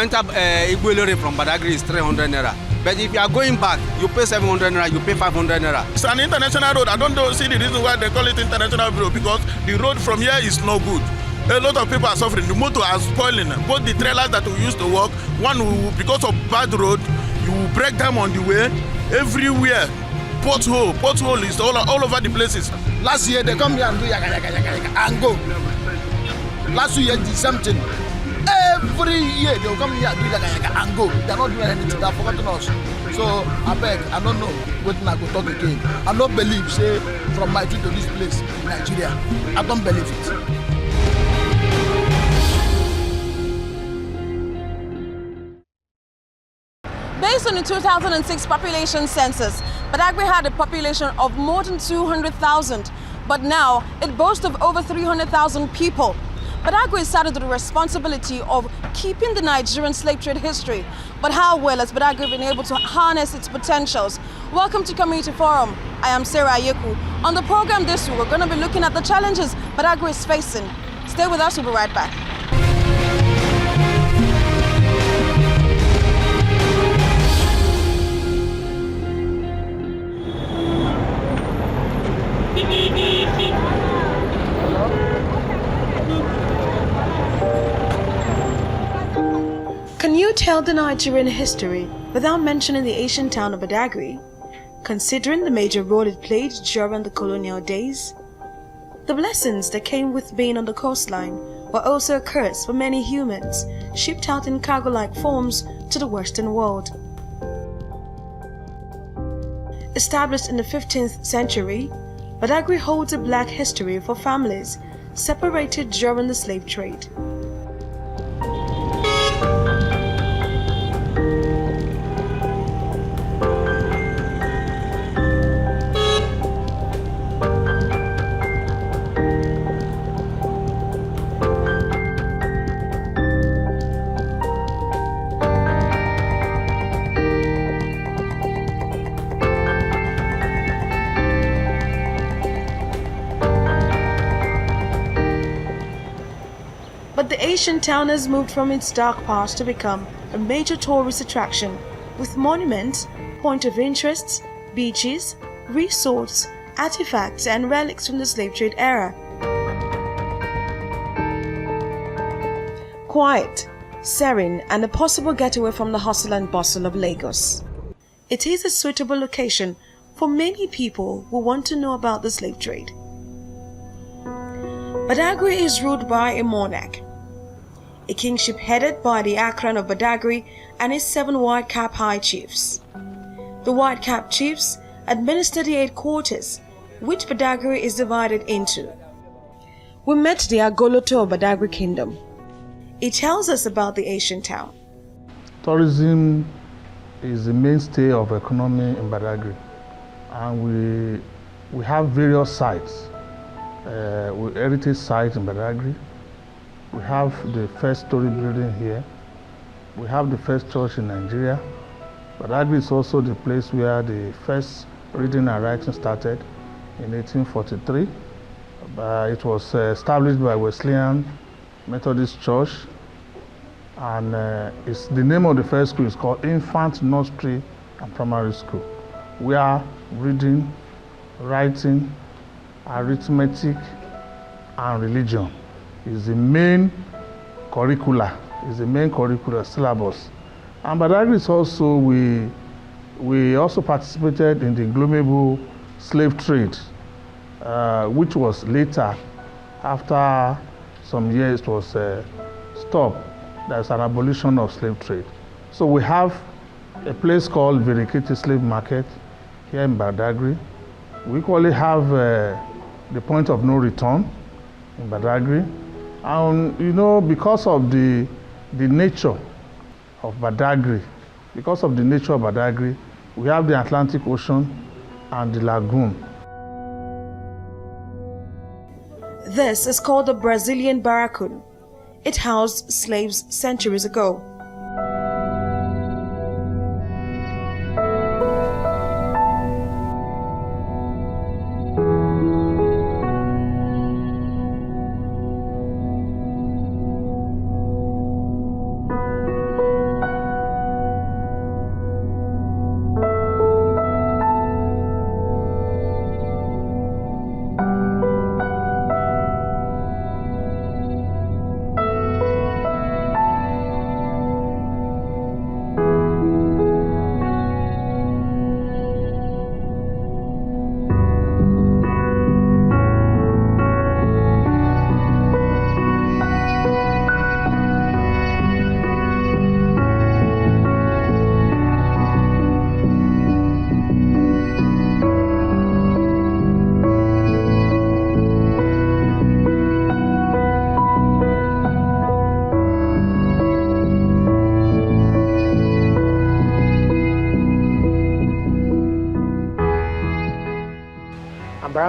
enter Igwelere from Badagry is 300 naira. But if you are going back, you pay 700 naira, you pay 500 naira. It's an international road. I don't see the reason why they call it international road, because the road from here is no good. A lot of people are suffering. The motor are spoiling. Both the trailers that we used to work, one will, because of bad road, you will break them on the way. Everywhere, pothole is all over the places. Last year they come here and do yaga and go. Last year did something. Every year they will come here and do yaga and go. They are not doing anything. They have forgotten us. So I beg, I don't know what I go talk again. I don't believe, say, from my trip to this place in Nigeria. I don't believe it. Based on the 2006 population census, Badagry had a population of more than 200,000, but now it boasts of over 300,000 people. Badagry is saddled with the responsibility of keeping the Nigerian slave trade history. But how well has Badagry been able to harness its potentials? Welcome to Community Forum. I am Sarah Ayeku. On the program this week, we're going to be looking at the challenges Badagry is facing. Stay with us, we'll be right back. Can you tell the Nigerian history without mentioning the ancient town of Badagry, considering the major role it played during the colonial days? The blessings that came with being on the coastline were also a curse for many humans, shipped out in cargo-like forms to the Western world. Established in the 15th century, Badagry holds a black history for families separated during the slave trade. But the ancient town has moved from its dark past to become a major tourist attraction with monuments, point of interests, beaches, resorts, artifacts and relics from the slave trade era. Quiet, serene and a possible getaway from the hustle and bustle of Lagos. It is a suitable location for many people who want to know about the slave trade. Badagry is ruled by a monarch, a kingship headed by the Akran of Badagry and his 7 white-cap high chiefs. The white-cap chiefs administer the 8 quarters, which Badagry is divided into. We met the Agoloto of Badagry Kingdom. It tells us about the ancient town. Tourism is the mainstay of economy in Badagry, and we have various sites. Heritage sites in Badagry. We have the first story building here. We have the first church in Nigeria. Badagry is also the place where the first reading and writing started in 1843. It was established by Wesleyan Methodist Church, and the name of the first school is called Infant Nursery and Primary School, where reading, writing, arithmetic and religion is the main curricula, syllabus. And Badagry is also, we also participated in the global slave trade, which was later, after some years, it was stopped. There's an abolition of slave trade. So we have a place called Verikiti Slave Market here in Badagry. We equally have the point of no return in Badagry. And because of the nature of Badagry, we have the Atlantic Ocean and the lagoon. This is called the Brazilian Barracoon. It housed slaves centuries ago.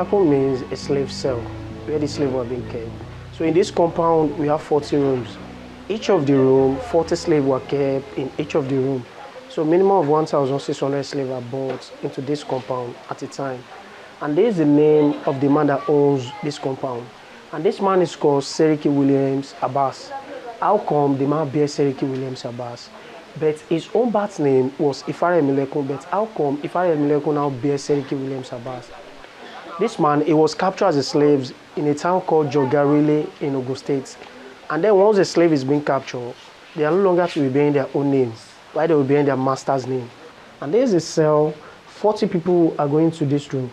tabernacle means a slave cell, where the slaves were being kept. So in this compound, we have 40 rooms. Each of the room, 40 slaves were kept in each of the room. So minimum of 1,600 slaves are brought into this compound at a time. And this is the name of the man that owns this compound. And this man is called Seriki Williams Abbas. How come the man bears Seriki Williams Abbas? But his own birth name was Ifare Emilekun, but how come Ifare Emilekun now bears Seriki Williams Abbas? This man, he was captured as a slave in a town called Jogarile in Ogun State. And then once a slave is being captured, they are no longer to be bearing their own names, while they will be bearing their master's name. And there is a cell, 40 people are going to this room.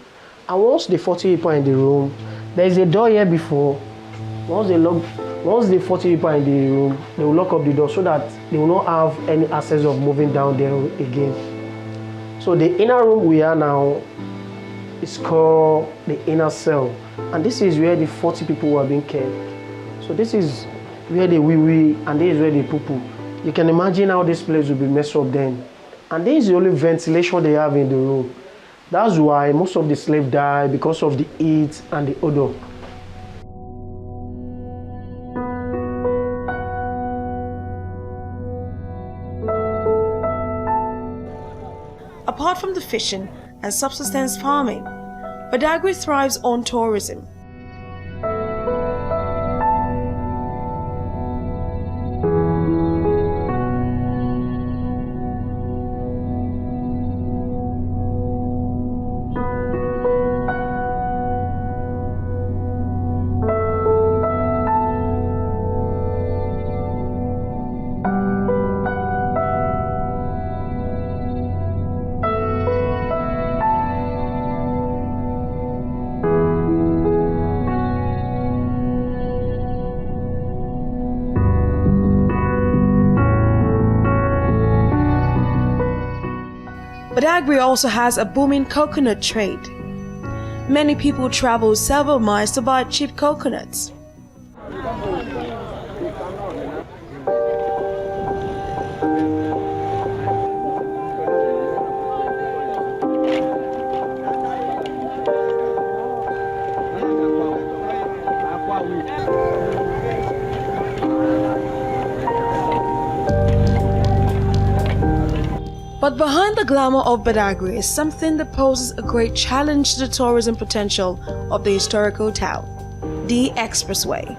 And once the 40 people are in the room, there is a door here before. Once the 40 people are in the room, they will lock up the door so that they will not have any access of moving down there again. So the inner room we are now is called the inner cell. And this is where the 40 people are being kept. So this is where they wee-wee and this is where they poo-poo. You can imagine how this place will be messed up then. And this is the only ventilation they have in the room. That's why most of the slaves die, because of the heat and the odor. Apart from the fishing and subsistence farming, Badagry thrives on tourism. Badagry also has a booming coconut trade. Many people travel several miles to buy cheap coconuts. But behind the glamour of Badagry is something that poses a great challenge to the tourism potential of the historical town: the Expressway.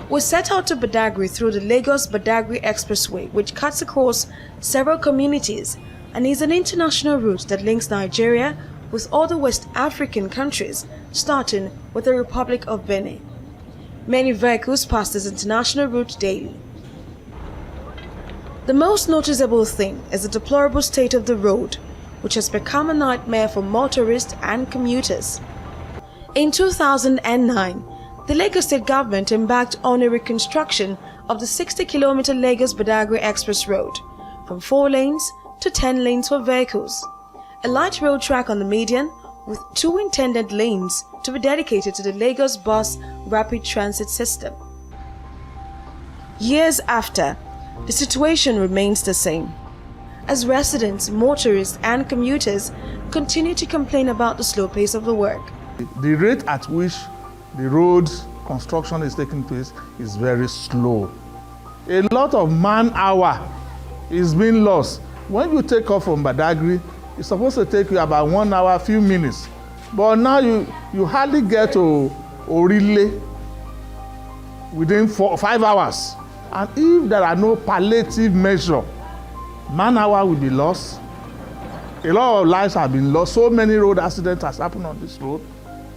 We set out to Badagry through the Lagos-Badagry Expressway, which cuts across several communities and is an international route that links Nigeria with other West African countries, starting with the Republic of Benin. Many vehicles pass this international route daily. The most noticeable thing is the deplorable state of the road, which has become a nightmare for motorists and commuters. In 2009, the Lagos State government embarked on a reconstruction of the 60-kilometer Lagos-Badagry Express Road, from 4 lanes to 10 lanes for vehicles, a light rail track on the median with 2 intended lanes to be dedicated to the Lagos Bus Rapid Transit System. Years after, the situation remains the same, as residents, motorists and commuters continue to complain about the slow pace of the work. The rate at which the road construction is taking place is very slow. A lot of man-hour is being lost. When you take off from Badagry, it's supposed to take you about 1 hour, few minutes. But now you hardly get to Orile within 4 or 5 hours. And if there are no palliative measure, man-hour will be lost. A lot of lives have been lost. So many road accidents has happened on this road.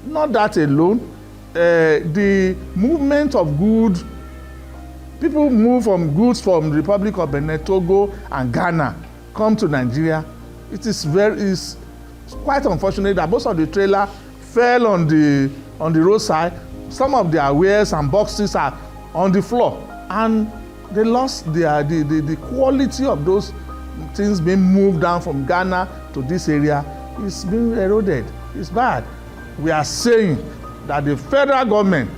Not that alone. The movement of goods, people move from goods from the Republic of Benin, Togo and Ghana, come to Nigeria. It is quite unfortunate that most of the trailer fell on the roadside. Some of their wares and boxes are on the floor, and they lost the quality of those things being moved down from Ghana to this area is being eroded. It's bad. We are saying that the federal government,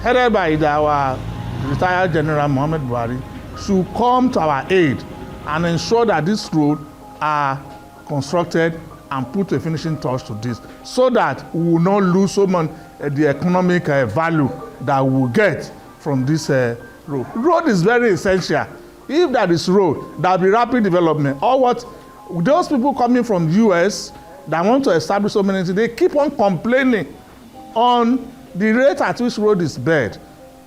headed by our retired General Muhammad Buhari, should come to our aid and ensure that these roads are constructed and put a finishing touch to this, so that we will not lose so much the economic value that we will get from this road. Road is very essential. If there is road, there will be rapid development. Or what those people coming from US that want to establish so many things, they keep on complaining on the rate at which road is bad.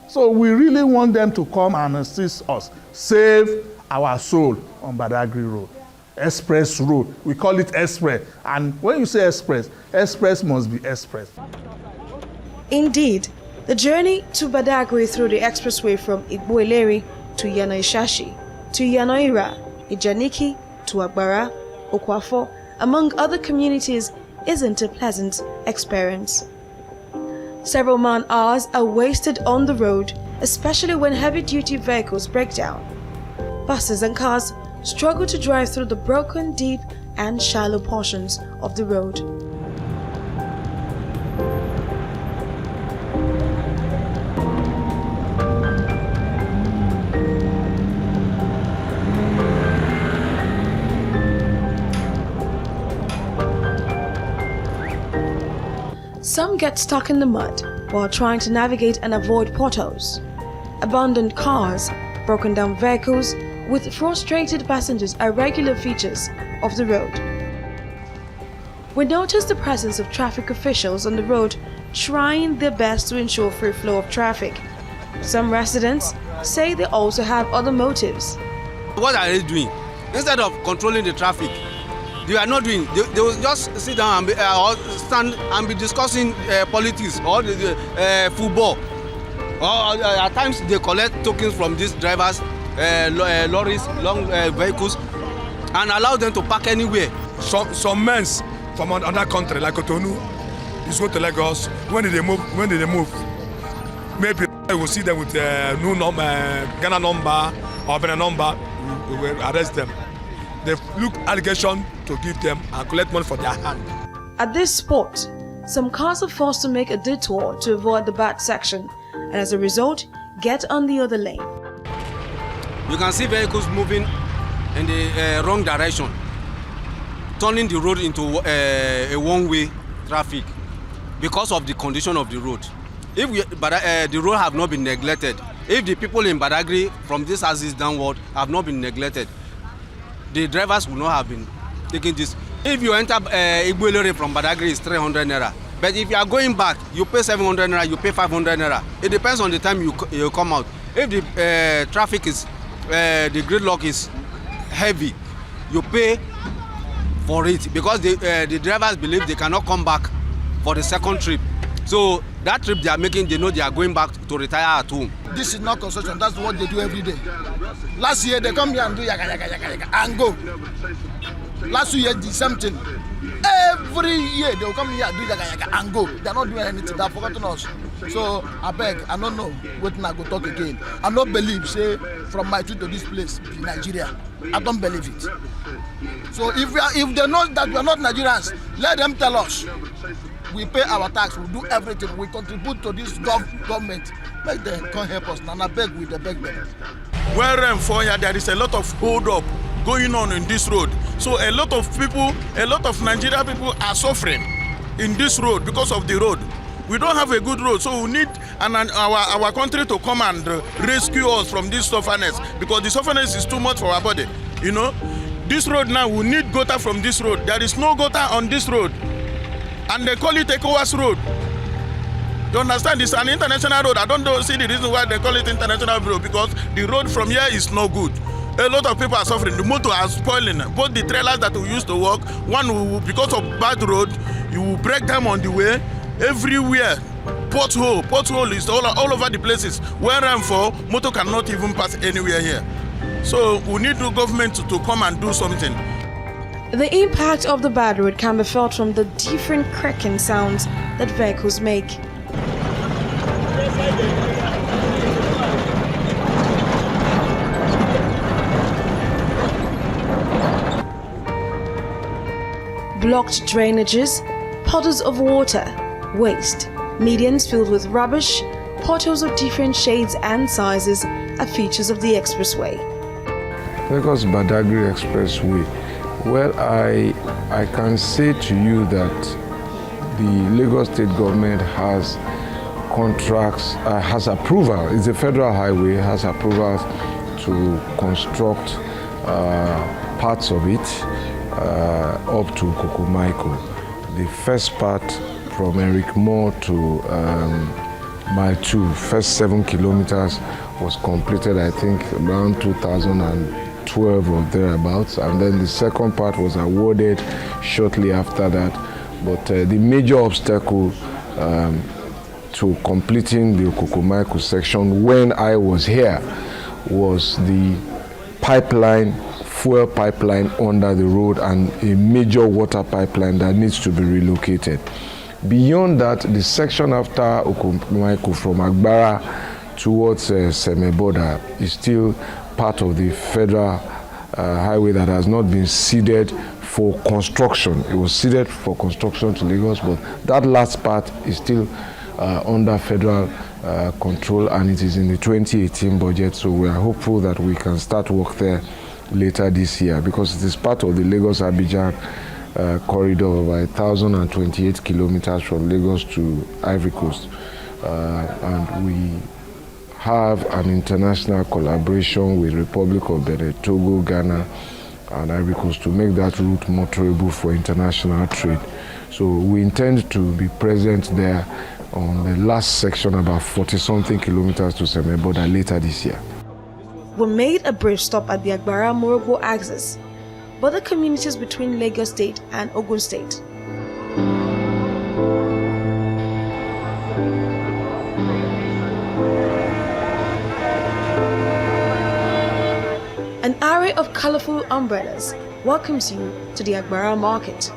So we really want them to come and assist us, save our soul on Badagry Road. Express road, we call it express. And when you say express, express must be express. Indeed, the journey to Badagry through the expressway from Igbo-Ileri to Yanoishashi, to Yanoira, Ijaniki, to Agbara, Okwafo, among other communities, isn't a pleasant experience. Several man-hours are wasted on the road, especially when heavy-duty vehicles break down. Buses and cars struggle to drive through the broken, deep, and shallow portions of the road. Some get stuck in the mud while trying to navigate and avoid potholes. Abandoned cars, broken down vehicles, with frustrated passengers are regular features of the road. We notice the presence of traffic officials on the road trying their best to ensure free flow of traffic. Some residents say they also have other motives. What are they doing? Instead of controlling the traffic, they are not doing. They will just sit down and or stand and be discussing politics or football. Or at times they collect tokens from these drivers, lorries, long vehicles, and allow them to park anywhere. Some men from another country like Cotonou is going to Lagos. When they move, maybe we will see them with a new number, Ghana number or Benin number. We will arrest them. They look allegation to give them and collect money for their hand. At this spot, some cars are forced to make a detour to avoid the bad section, and as a result, get on the other lane. You can see vehicles moving in the wrong direction, turning the road into a one-way traffic because of the condition of the road. If the road have not been neglected, if the people in Badagry from this axis downward have not been neglected, the drivers will not have been taking this. If you enter Igbo-Ileri from Badagry, it's 300 naira. But if you are going back, you pay 700 naira, you pay 500 naira. It depends on the time you come out. If the traffic is, the gridlock is heavy, you pay for it because the drivers believe they cannot come back for the second trip. So that trip they are making, they know they are going back to retire at home. This is not construction, that's what they do every day. Last year they come here and do yaga and go. Last year the same thing. Every year they will come here and do yaga and go. They are not doing anything, they have forgotten us. So I beg, I don't know what I go talk again. I don't believe, say, from my trip to this place, Nigeria. I don't believe it. So if they know that we are not Nigerians, let them tell us. We pay our tax, we do everything, we contribute to this government. Make them come help us. And I beg, we beg them. When rain fall here, there is a lot of hold up going on in this road. So a lot of people, a lot of Nigerian people are suffering in this road because of the road. We don't have a good road, so we need our country to come and rescue us from this sufferness, because the sufferness is too much for our body. You know, this road now, we need gutter from this road. There is no gutter on this road, and they call it ECOWAS road. You understand? It's an international road. I don't see the reason why they call it international road, because the road from here is no good. A lot of people are suffering. The motor are spoiling. Both the trailers that we used to work, one because of bad road, you will break them on the way. Everywhere, pothole is all over the places. Where rain fall, motor cannot even pass anywhere here. So we need the government to come and do something. The impact of the bad road can be felt from the different cracking sounds that vehicles make. blocked drainages, puddles of water, waste, medians filled with rubbish, potholes of different shades and sizes are features of the expressway. Lagos-Badagry Expressway. Well, I can say to you that the Lagos State government has contracts, has approval, it's a federal highway, has approval to construct parts of it up to Kokomaiko. The first part from Eric Moore to Mile 2, first 7 kilometers was completed, I think, around 2012 or thereabouts, and then the second part was awarded shortly after that. But the major obstacle to completing the Kokomaiko section when I was here was the pipeline, fuel pipeline under the road, and a major water pipeline that needs to be relocated. Beyond that, the section after Kokomaiko from Agbara towards Semeboda is still part of the federal highway that has not been ceded for construction. It was ceded for construction to Lagos, but that last part is still under federal control, and it is in the 2018 budget, so we are hopeful that we can start work there later this year, because it is part of the Lagos-Abidjan corridor of 1,028 kilometers from Lagos to Ivory Coast. And we have an international collaboration with Republic of Benin, Togo, Ghana, and Ivory Coast to make that route motorable for international trade. So we intend to be present there on the last section, about 40-something kilometers to Semeboda, later this year. We made a brief stop at the Agbara-Morogbo axis, but the communities between Lagos State and Ogun State. An array of colorful umbrellas welcomes you to the Agbara market.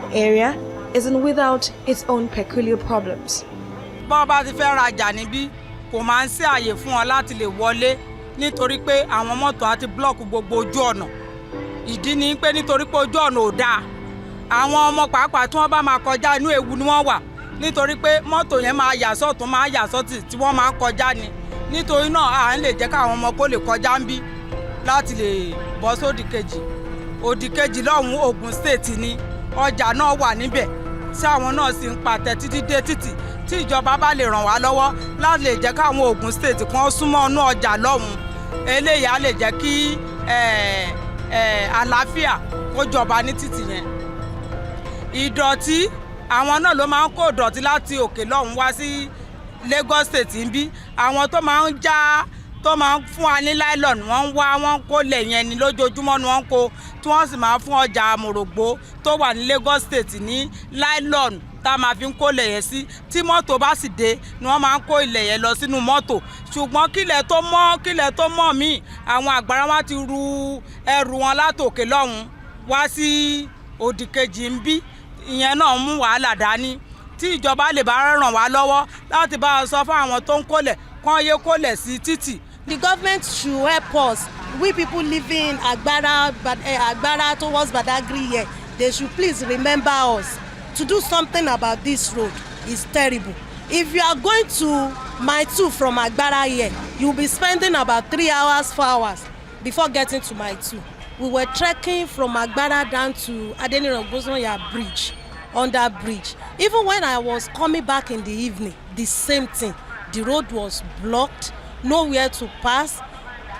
The area isn't without its own peculiar problems. Bọ́ọ̀bá ti fẹ́ rajà níbí, kò máa ń sí àyè fún ọ láti lè wọlé nítorí pé àwọn mọ́tò á ti blọ́ọ̀kù gbogbo ojú ọ̀nà. Ìdí ni pé nítorí pé ojú ọ̀nà ò dáa. Àwọn ọmọ pàápàá tí wọ́n bá máa kọjá inú ewu ni wọ́n wà nítorí pé mọ́tò yẹn máa yà sọ́tún máa yà sọ́tì tí wọ́n máa ń kọjá ni. Nítorí náà à ń lè jẹ́ káwọn ọmọ kó lè kọjá ń bí láti lè bọ́ sódì kejì. Òdì kejì lọ́hùn Ògùn State ni ọjà náà wà níbẹ̀ tí àwọn náà sì ń pàtẹ títí dé títì tí ìjọba bá lè ràn wá lọ́wọ́ láti lè jẹ́ káwọn Ògùn State kan súnmọ́ inú ọjà lọ́hùn. Eléyìí á lè jẹ́ kí àlàáfíà kó jọba ní títì yẹn. Ìdọ̀tí àwọn náà ló máa ń kó ìdọ̀tí láti òkè lọ́hùn wá sí Lagos State ń bí. Àwọn tó máa ń já tó máa ń fún wa ní nylon wọ́n ń wá wọ́n kó lẹ̀ yẹn ní lójoojúmọ́ ni wọ́n kó tí wọ́n sì máa fún ọjà Morogbo tó wà ní Lagos State ní nylon tá a máa fi ń kó lẹ̀ yẹn sí. Tí mọ́tò bá sì dé ni wọ́n máa ń kó ilẹ̀ yẹn lọ sínú mọ́tò. Ṣùgbọ́n kílẹ̀ tó mọ́ míì àwọn àgbàrá wa ti ru ẹrù wọn látòkè lọ́hùn wá sí òdì kejì ń bí. Ìyẹn náà mú wàhálà dání. Tí ìjọba lè bá ràn wá lọ́wọ́ láti bá a sọ fún àwọn tó ń kólẹ̀ kán yé kólẹ̀ sí títì. The government should help us. We people living in Agbara towards Badagry here, they should please remember us to do something about this road. It's terrible. If you are going to Mile 2 from Agbara here, you'll be spending about 3 hours, 4 hours before getting to Mile 2. We were trekking from Agbara down to Adeniran Bridge, under bridge. Even when I was coming back in the evening, the same thing. The road was blocked. Nowhere to pass.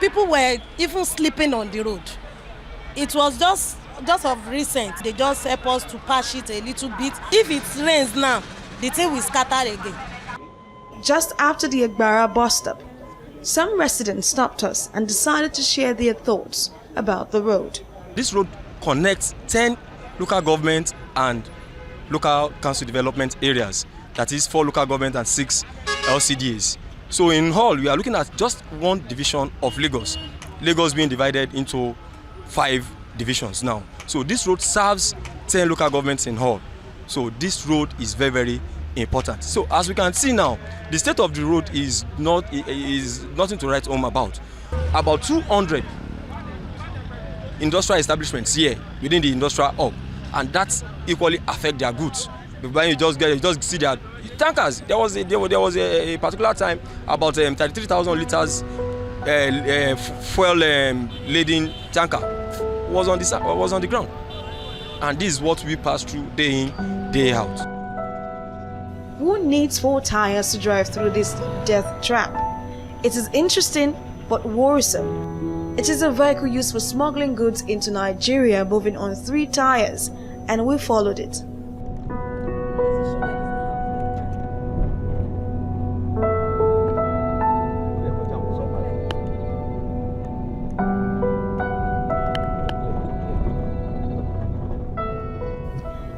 People were even sleeping on the road. It was just of recent. They just help us to patch it a little bit. If it rains now, the thing will scatter again. Just after the Agbara bus stop, some residents stopped us and decided to share their thoughts about the road. This road connects 10 local government and local council development areas. That is 4 local government and 6 LCDAs. So in all, we are looking at just one division of Lagos. Lagos being divided into 5 divisions now. So this road serves 10 local governments in all. So this road is very, very important. So as we can see now, the state of the road is nothing to write home about. About 200 industrial establishments here within the industrial hub. and that equally affect their goods. When you just see their tankers. There was a particular time about 33,000 liters fuel laden tanker was on the ground, and this is what we pass through day in, day out. Who needs 4 tires to drive through this death trap? It is interesting but worrisome. It is a vehicle used for smuggling goods into Nigeria, moving on 3 tires, and we followed it.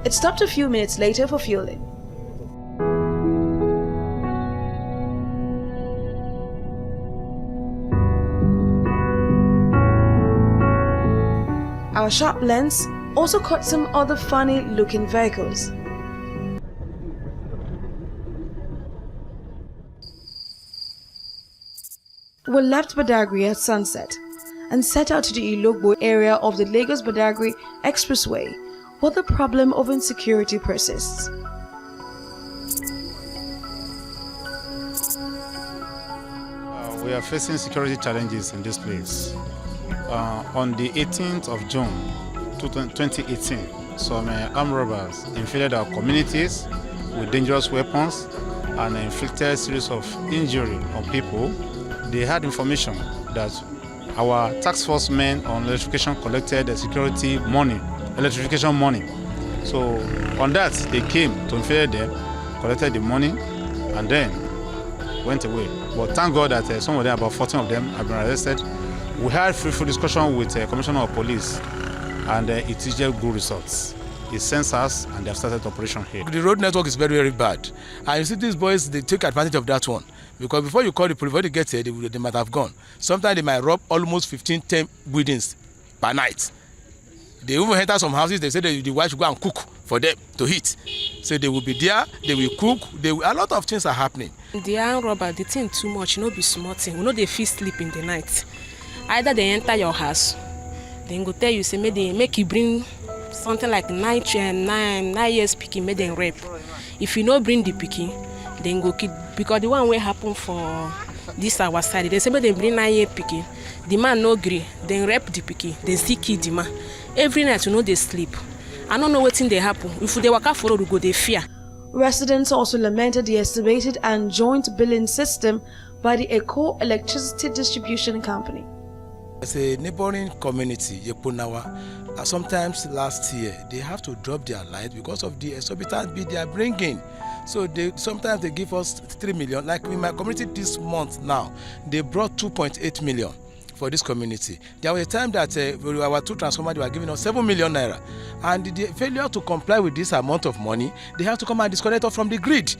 It stopped a few minutes later for fueling. Our sharp lens also caught some other funny looking vehicles. We left Badagry at sunset and set out to the Ilogbo area of the Lagos-Badagry Expressway, where the problem of insecurity persists. We are facing security challenges in this place. On the 18th of June 2018, some armed robbers invaded our communities with dangerous weapons and inflicted a series of injury on people. They had information that our task force men on electrification collected the security money, electrification money. So on that, they came to invade them, collected the money, and then went away. But thank God that some of them, about 14 of them, have been arrested. We had fruitful discussion with Commissioner of Police, and it yielded good results. He sends us, and they have started operation here. The road network is very, very bad. And you see these boys, they take advantage of that one. Because before you call the police, before they get here, they might have gone. Sometimes they might rob almost 10 buildings per night. They even enter some houses, they say the wife should go and cook for them to eat. So they will be there, they will cook, a lot of things are happening. The armed robber, they think too much, be smart thing. We know they feel sleep in the night. Either they enter your house, then go tell you, say, make you bring something like 9 years picking, make them rape. If you no bring the picking, then go kill. Because the one way happen for this our side, they say, make them bring 9 years picking. The man no agree, then rape the picking, then still kill the man. Every night, they sleep. I don't know what thing they happen. If they walk out for road, go, they fear. Residents also lamented the estimated and joint billing system by the Eco Electricity Distribution Company. As a neighboring community, Yepunawa, sometimes last year they have to drop their light because of the exorbitant bill they are bringing. So sometimes they give us 3 million. Like in my community this month now, they brought 2.8 million for this community. There was a time that our 2 transformers were giving us 7 million naira, and the failure to comply with this amount of money, they have to come and disconnect us from the grid.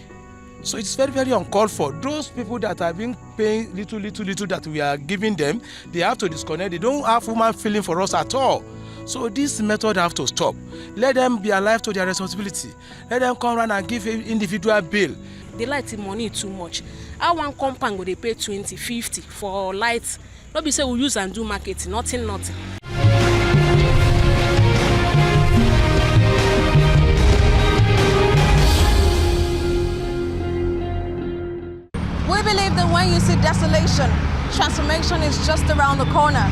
So it's very, very uncalled for. Those people that have been paying little that we are giving them, they have to disconnect. They don't have human feeling for us at all. So this method have to stop. Let them be alive to their responsibility. Let them come around and give individual bill. The light money too much. Our one compound go they pay 20, 50 for lights. Not be say we use and do marketing, nothing. We believe that when you see desolation, transformation is just around the corner.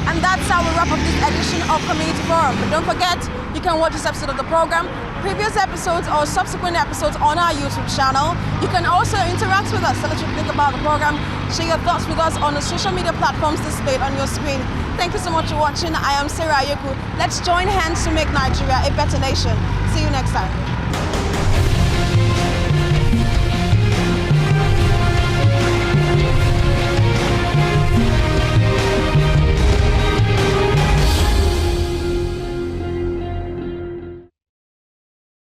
And that's how we wrap up this edition of Community Forum. But don't forget, you can watch this episode of the program, previous episodes or subsequent episodes on our YouTube channel. You can also interact with us, tell us what you think about the program, share your thoughts with us on the social media platforms displayed on your screen. Thank you so much for watching. I am Sarah Yoku. Let's join hands to make Nigeria a better nation. See you next time.